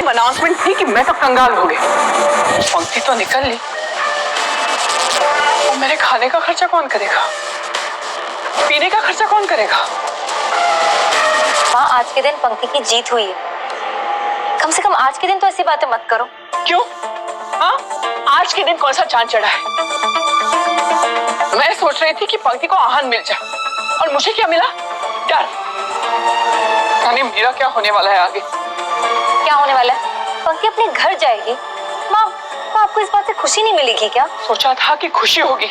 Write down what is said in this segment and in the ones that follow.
Announcement थी कि मैं तो कंगाल हो गई। पंक्ति तो निकल ली, और मेरे खाने का खर्चा कौन करेगा, पीने का खर्चा कौन करेगा? माँ, आज के दिन पंक्ति की जीत हुई है। कम से कम आज के दिन तो ऐसी बातें मत करो। क्यों? हाँ, आज के दिन कौन सा चांद चढ़ा है? मैं सोच रही थी कि पंक्ति को आहन मिल जाए, और मुझे क्या मिला? डर। यानी मेरा क्या होने वाला है आगे? क्या होने वाला है? पंक्ति अपने घर जाएगी। माँ, आपको इस बात से खुशी नहीं मिलेगी क्या? सोचा था कि खुशी होगी,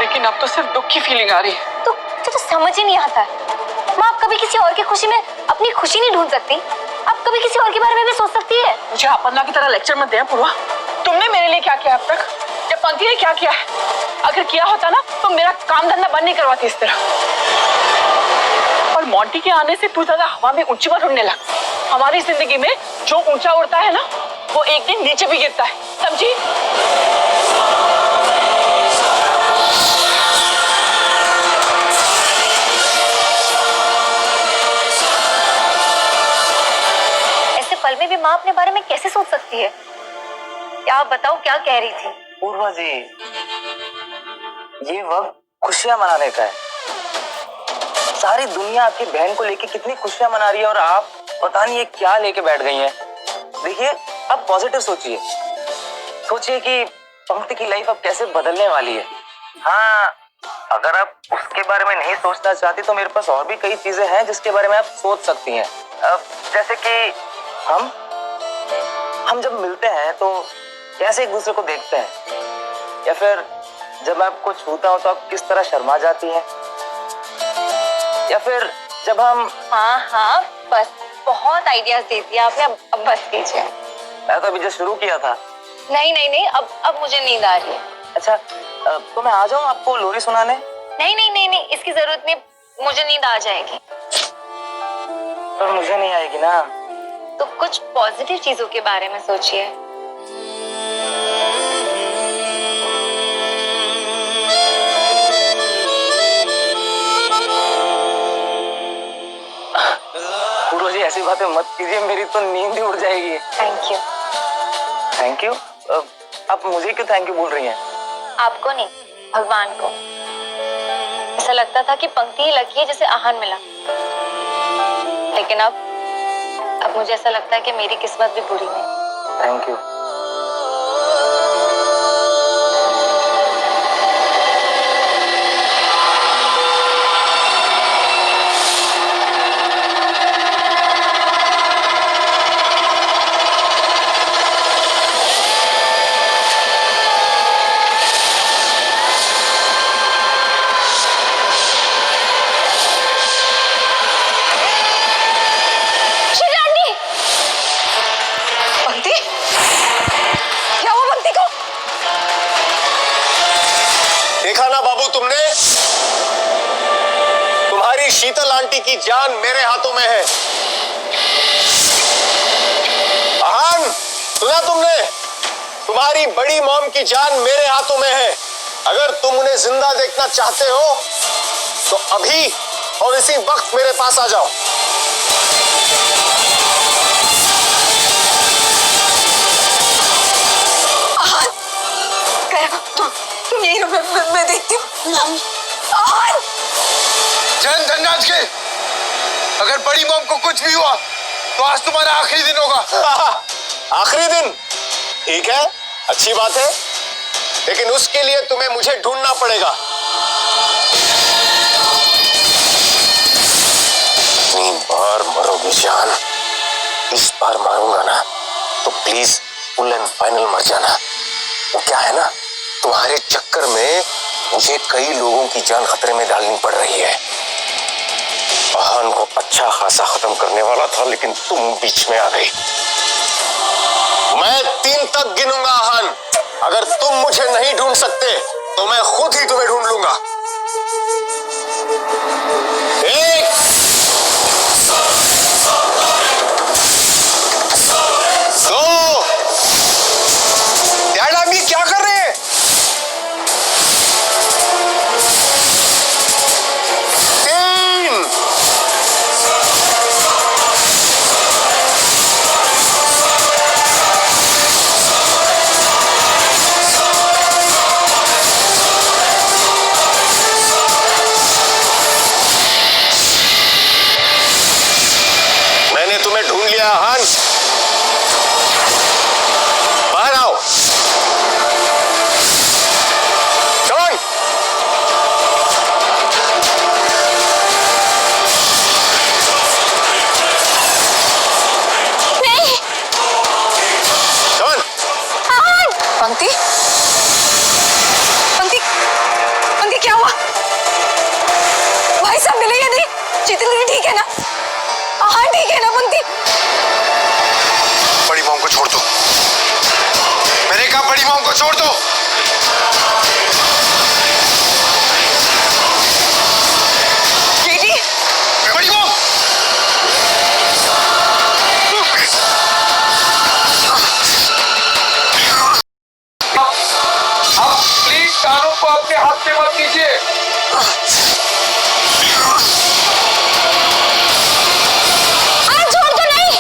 लेकिन अब तो सिर्फ दुख की फीलिंग आ रही है। तो समझ ही नहीं आता है। माँ, आप कभी किसी और की खुशी में अपनी खुशी नहीं ढूंढ सकती? आप कभी किसी और के बारे में भी सोच सकती है? मुझे अपना की तरह लेक्चर मत दे पूर्वा। तुमने मेरे लिए क्या किया अब तक? या पंक्ति ने क्या किया है? अगर किया होता ना तो मेरा काम धंधा बंद नहीं करवाती इस तरह। और मोंटी के आने से तू ज्यादा हवा में ऊंची मत उड़ने लग। हमारी जिंदगी में जो ऊंचा उड़ता है ना, वो एक दिन नीचे भी गिरता है, समझी? ऐसे पल में भी माँ अपने बारे में कैसे सोच सकती है? क्या आप बताओ, क्या कह रही थी? पूर्वा जी, ये वक्त खुशियां मनाने का है। सारी दुनिया आपकी बहन को लेके कितनी खुशियां मना रही है, और आप पता नहीं ये क्या लेके बैठ गई हैं। देखिए, अब पॉजिटिव सोचिए। सोचिए कि पंक्ति की लाइफ अब कैसे बदलने वाली है। हाँ, अगर आप उसके बारे में नहीं सोचना चाहती तो मेरे पास और भी कई चीजें हैं जिसके बारे में आप सोच सकती हैं। जैसे कि हम जब मिलते हैं तो कैसे एक दूसरे को देखते हैं, या फिर जब मैं आपको छूता हूं तो आप किस तरह शर्मा जाती हैं, या फिर जब हम... हाँ, बस बहुत आइडियाज दे दिया आपने। अब बस कीजिए। मैं तो अभी जो शुरू किया था। नहीं, अब मुझे नींद आ रही है। अच्छा, तो मैं आ जाऊं आपको लोरी सुनाने? नहीं, इसकी जरूरत नहीं, मुझे नींद आ जाएगी। पर मुझे नहीं आएगी ना। तो कुछ पॉजिटिव चीजों के बारे में सोचिए। पूर्वा जी, ऐसी बातें मत कीजिए, मेरी तो नींद ही उड़ जाएगी। Thank you. Thank you? आप मुझे क्यों थैंक यू बोल रही हैं? आपको नहीं, भगवान को। ऐसा लगता था कि पंक्ति ही लकी है जिसे आहन मिला, लेकिन अब मुझे ऐसा लगता है कि मेरी किस्मत भी बुरी नहीं। Thank you. देखा ना बाबू तुमने? तुम्हारी शीतल आंटी की जान मेरे हाथों में है। आहन, सुना तुमने? तुम्हारी बड़ी मॉम की जान मेरे हाथों में है। अगर तुम उन्हें जिंदा देखना चाहते हो तो अभी और इसी वक्त मेरे पास आ जाओ। तुम यही रहो, मैं देखती हूँ। जैन धनराज के, अगर बड़ी मॉम को कुछ भी हुआ तो आज तुम्हारा आखिरी दिन होगा। आखिरी दिन? ठीक है, अच्छी बात है, लेकिन उसके लिए तुम्हें मुझे ढूंढना पड़ेगा। इतनी बार मरोगी जान, इस बार मारूंगा ना तो प्लीज फुल एंड फाइनल मर जाना। वो क्या है ना, तुम्हारे चक्कर में मुझे कई लोगों की जान खतरे में डालनी पड़ रही है। आहन को अच्छा खासा खत्म करने वाला था, लेकिन तुम बीच में आ गई। मैं 3 तक गिनूंगा आहन। अगर तुम मुझे नहीं ढूंढ सकते तो मैं खुद ही तुम्हें ढूंढ लूंगा। 1 2 डैड, आप ये क्या कर रहे हैं? 3 ढूंढ लिया हान। बाहर आओ। जॉन, नहीं। जॉन, पंक्ति, पंक्ति, पंक्ति क्या हुआ? भाई साहब मिले या नहीं? चेतन दीदी ठीक है ना? हाँ ठीक है ना पंक्ति? बड़ी मॉम को छोड़ दो। मैंने कहा बड़ी मॉम को छोड़ दो। दीदी, बड़ी मॉम, आप प्लीज कानों को अपने हाथ से मत लीजिए। छोड़ दो नहीं।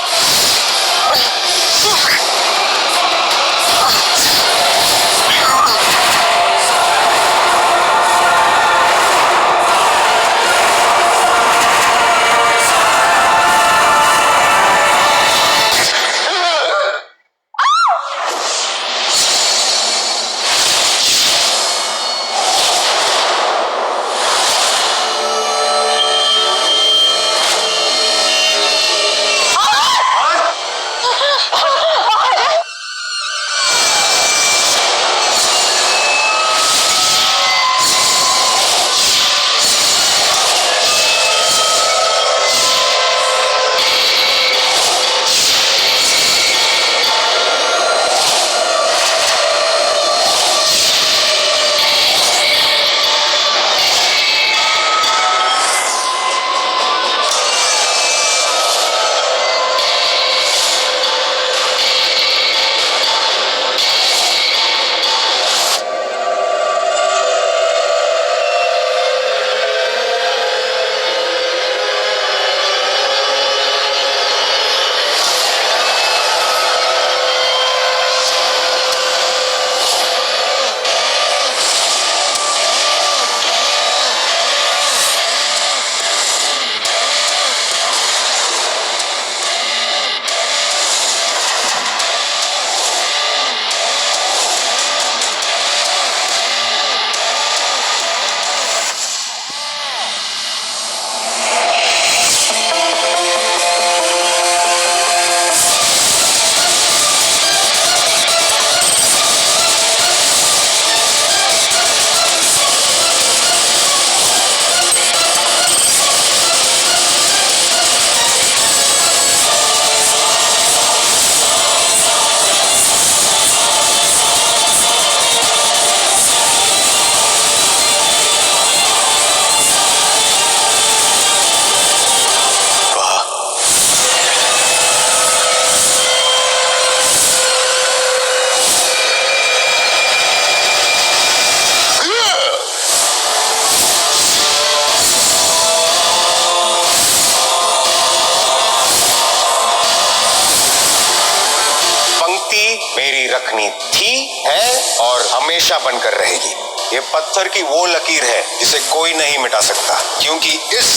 मेरी रखनी थी, है और हमेशा बनकर रहेगी। ये पत्थर की वो लकीर है जिसे कोई नहीं मिटा सकता, क्योंकि इस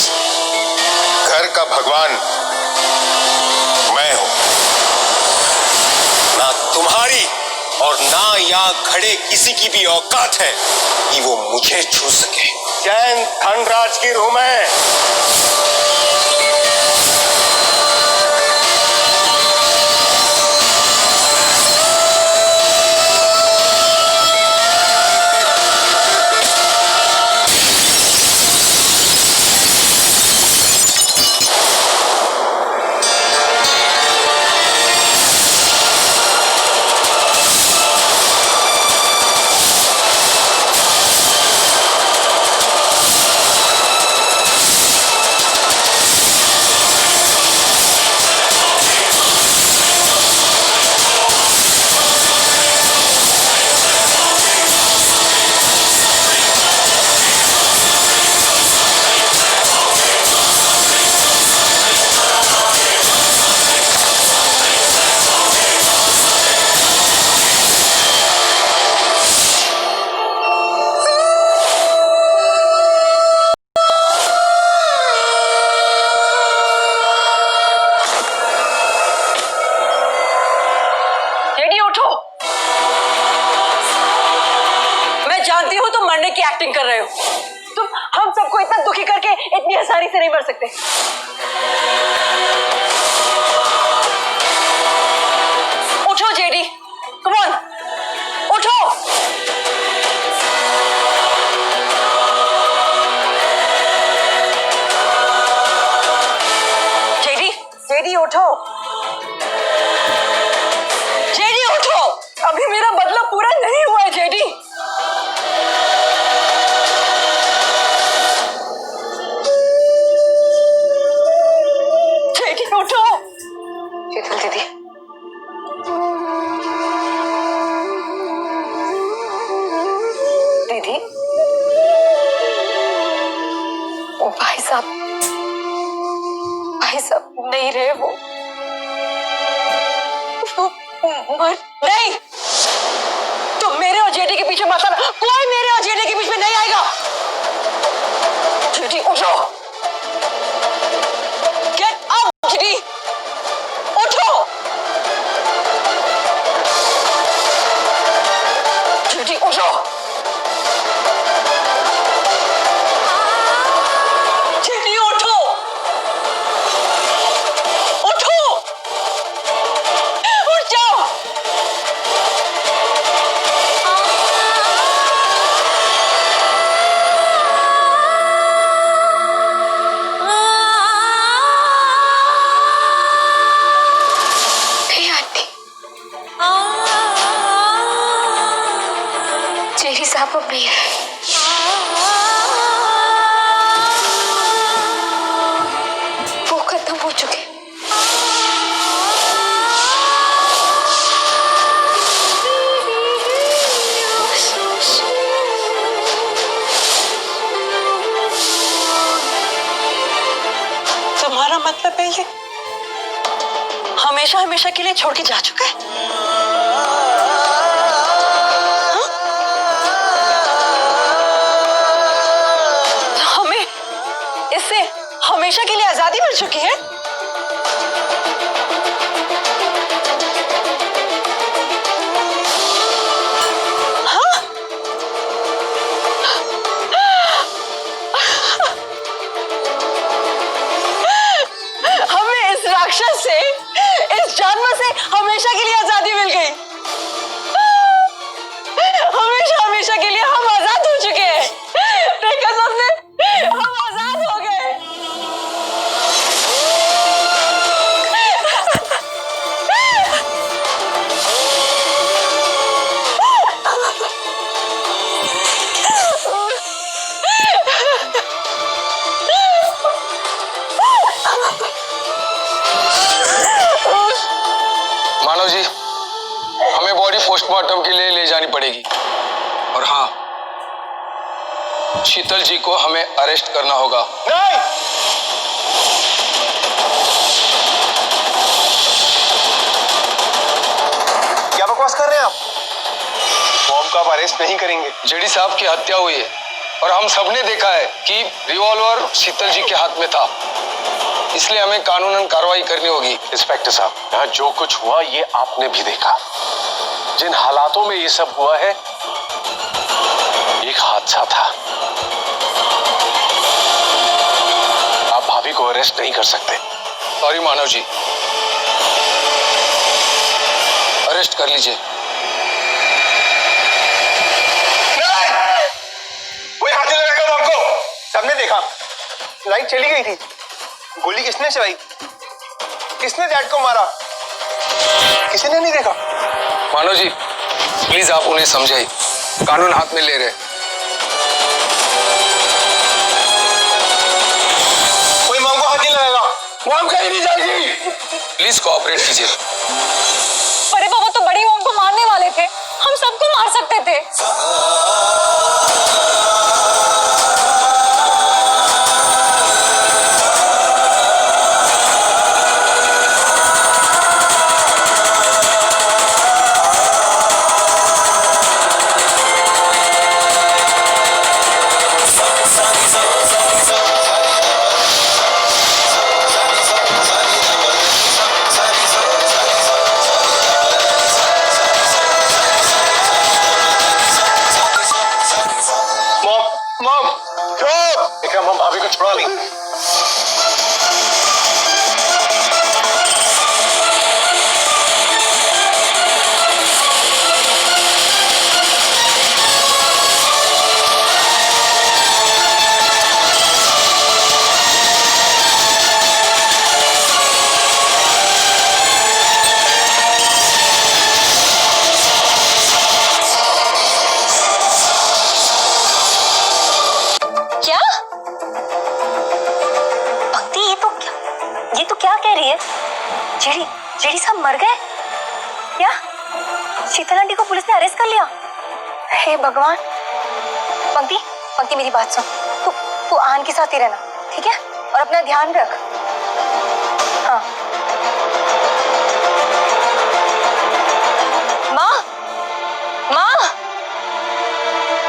घर का भगवान मैं हूं। ना तुम्हारी और ना यहां खड़े किसी की भी औकात है कि वो मुझे छू सके। जैन धनराज की रूह में एक्टिंग कर रहे हो? तुम हम सबको इतना दुखी करके इतनी आसानी से नहीं मर सकते। उठो जेडी, कम ऑन, उठो। जेडी, जेडी उठो, जेडी उठो। अभी मेरा बदला पूरा नहीं हुआ है जेडी। जेडी उठो। शीतल दीदी, दीदी, ओ भाई साहब नहीं रहे, वो मर नहीं। तुम मेरे और जेडी के पीछे मत आना, कोई मेरे और जेडी के बीच में नहीं आएगा। जेडी उठो, गेट अप जेडी, उठो। जेडी उठो, जेडी उठो, उठो, उठ जाओ। जेडी साहब अब नहीं है। वो खत्म हो चुके। तुम्हारा मतलब है ये हमेशा हमेशा के लिए छोड़ के जा चुका है? हाँ? हमें इससे हमेशा के लिए आजादी मिल चुकी है? हाँ? हमें इस राक्षस से, इस जानवर से हमेशा के लिए आजादी मिल गई। हमेशा हमेशा के लिए हम आजाद हो चुके हैं। कसम से हम आजाद हो गए। मानव जी, हमें बॉडी पोस्टमार्टम के लिए ले जानी पड़ेगी। और हाँ, शीतल जी को हमें अरेस्ट करना होगा। नहीं, क्या बकवास कर रहे हैं आप? बॉम्ब का आप अरेस्ट नहीं करेंगे। जेडी साहब की हत्या हुई है और हम सबने देखा है कि रिवॉल्वर शीतल जी के हाथ में था, इसलिए हमें कानूनन कार्रवाई करनी होगी। इंस्पेक्टर साहब, यहाँ जो कुछ हुआ ये आपने भी देखा। जिन हालातों में ये सब हुआ है, एक हादसा था। आप भाभी को अरेस्ट नहीं कर सकते। सॉरी मानव जी, अरेस्ट कर लीजिए। कोई हाथ नहीं लगाएगा बम को। सबने देखा, लाइट चली गई थी। गोली किसने चलाई? किसने डैड को मारा? किसी ने नहीं देखा। मानव जी, प्लीज आप उन्हें समझाइए, कानून हाथ में ले रहे। कोई मॉम को हाथ नहीं लगाएगा। मॉम कहीं नहीं जाएगी। प्लीज कोऑपरेट कीजिए। अरे बाबा तो बड़ी मॉम को मारने वाले थे, हम सबको मार सकते थे। छोड़ो अभी। क्या भक्ति, ये तो क्या कह रही है? जेडी जेडी साहब मर गए क्या? शीतल आंटी को पुलिस ने अरेस्ट कर लिया? हे भगवान। पंक्ति पंक्ति मेरी बात सुन, तू आन के साथ ही रहना, ठीक है? और अपना ध्यान रख। हाँ माँ माँ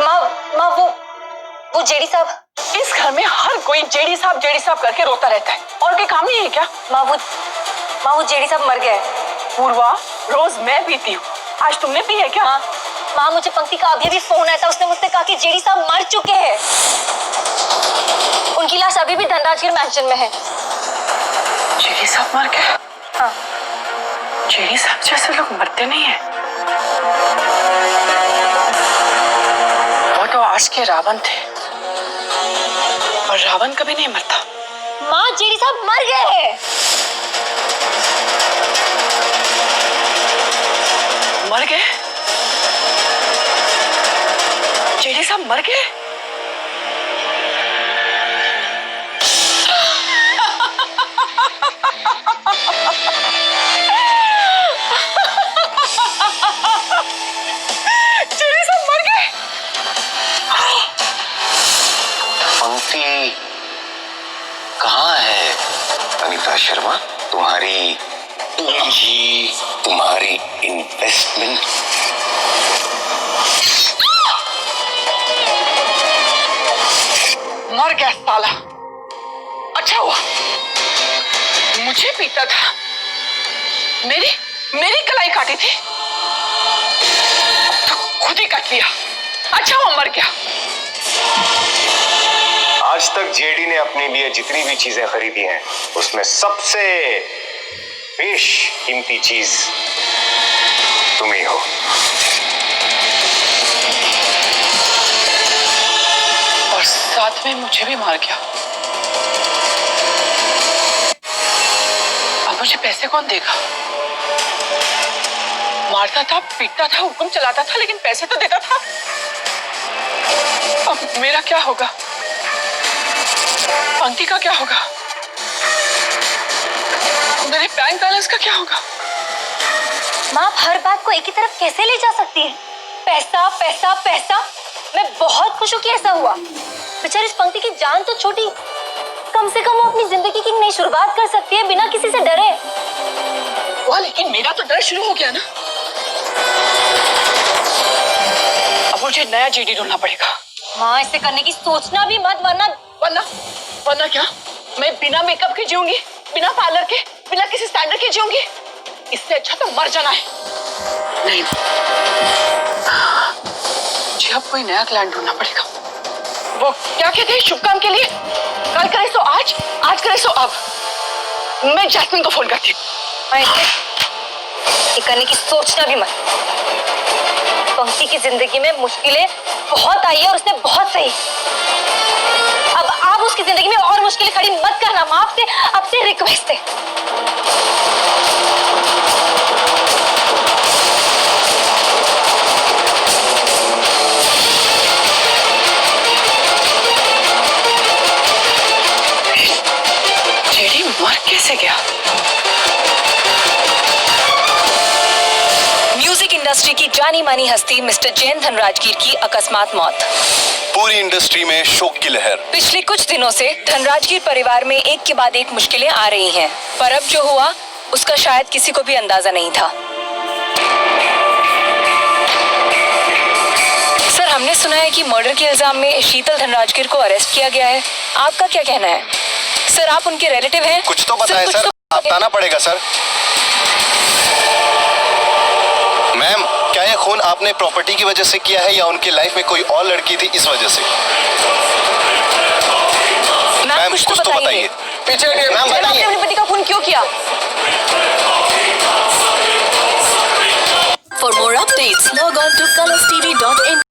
माँ माँ, वो जेडी साहब। इस घर में हर कोई जेडी साहब करके रोता रहता है, और कोई काम नहीं है क्या? माँ वो जेडी साहब मर गए। पूर्वा, रोज मैं पीती हूँ, आज तुमने पी है क्या? माँ मुझे पंक्ति का अभी फोन आया था, उसने मुझसे कहा कि जेडी साहब मर चुके हैं। उनकी लाश अभी भी धनराजगीर मैंशन में है। जेडी साहब मर गए? हाँ। जेडी साहब जैसे लोग मरते नहीं है। वो तो आज के रावण थे, और रावण कभी नहीं मरता। माँ जेडी साहब मर गए हैं। मर गए? जेडी साहब मर गए? जेडी साहब मर गए? पंक्ति कहाँ है? अनीता शर्मा, तुम्हारी पूंजी, तुम्हारी इन्वेस्टमेंट। मर गया साला। अच्छा हुआ मुझे पीता था, मेरी कलाई काटी थी तो खुद ही कट लिया। अच्छा हुआ मर गया। आज तक जेडी ने अपने लिए जितनी भी चीजें खरीदी हैं, उसमें सबसे बेशकीमती चीज तुम ही हो। और साथ में मुझे भी मार गया। अब मुझे पैसे कौन देगा? मारता था, पीटता था, हुक्म चलाता था, लेकिन पैसे तो देता था। अब मेरा क्या होगा? पंक्ति का क्या होगा? मेरे बैंक बैलेंस का क्या होगा? माँ आप हर बात को एक ही तरफ कैसे ले जा सकती है? पैसा पैसा पैसा। मैं बहुत खुश हूँ कि ऐसा हुआ। बेचारी इस पंक्ति की जान तो छोटी, कम से कम वो अपनी जिंदगी की नई शुरुआत कर सकती है बिना किसी से डरे। वाह, लेकिन मेरा तो डर शुरू हो गया ना। अब मुझे नया जेडी ढूंढना पड़ेगा। माँ ऐसे करने की सोचना भी मत, वरना क्या? मैं बिना मेकअप के जीऊंगी, बिना पार्लर के, बिना किसी स्टैंडर्ड के जीऊंगी? इससे अच्छा तो मर जाना है। नहीं, मुझे अब कोई नया क्लाइंट ढूंढना पड़ेगा। वो क्या कहते हैं, शुभ काम के लिए कल करे सो आज करे सो अब। मैं जैस्मिन को फोन करती हूँ। ये करने की सोचना भी मत। पंक्ति की जिंदगी में मुश्किलें बहुत आई है और उसने बहुत सही। अब आप उसकी जिंदगी में और मुश्किलें खड़ी मत करना। माँ आपसे रिक्वेस्ट है। जेडी मर कैसे गया? म्यूजिक इंडस्ट्री की जानी मानी हस्ती मिस्टर जैन धनराजगीर की अकस्मात मौत। पूरी इंडस्ट्री में शोक की लहर। पिछले कुछ दिनों से धनराजगीर परिवार में एक के बाद एक मुश्किलें आ रही हैं, पर अब जो हुआ उसका शायद किसी को भी अंदाजा नहीं था। सर, हमने सुना है कि मर्डर के इल्जाम में शीतल धनराजगीर को अरेस्ट किया गया है। आपका क्या कहना है? सर, आप उनके रिलेटिव हैं? कुछ तो बताएं सर, बताना पड़ेगा सर। मैम, क्या यह खून आपने प्रॉपर्टी की वजह से किया है या उनकी लाइफ में कोई और लड़की थी इस वजह से? कुछ तो बताइए। पीछे मैम मैम, आपने बताइए। अपने पति का खून क्यों किया? For more updates, log on to colorstv.in.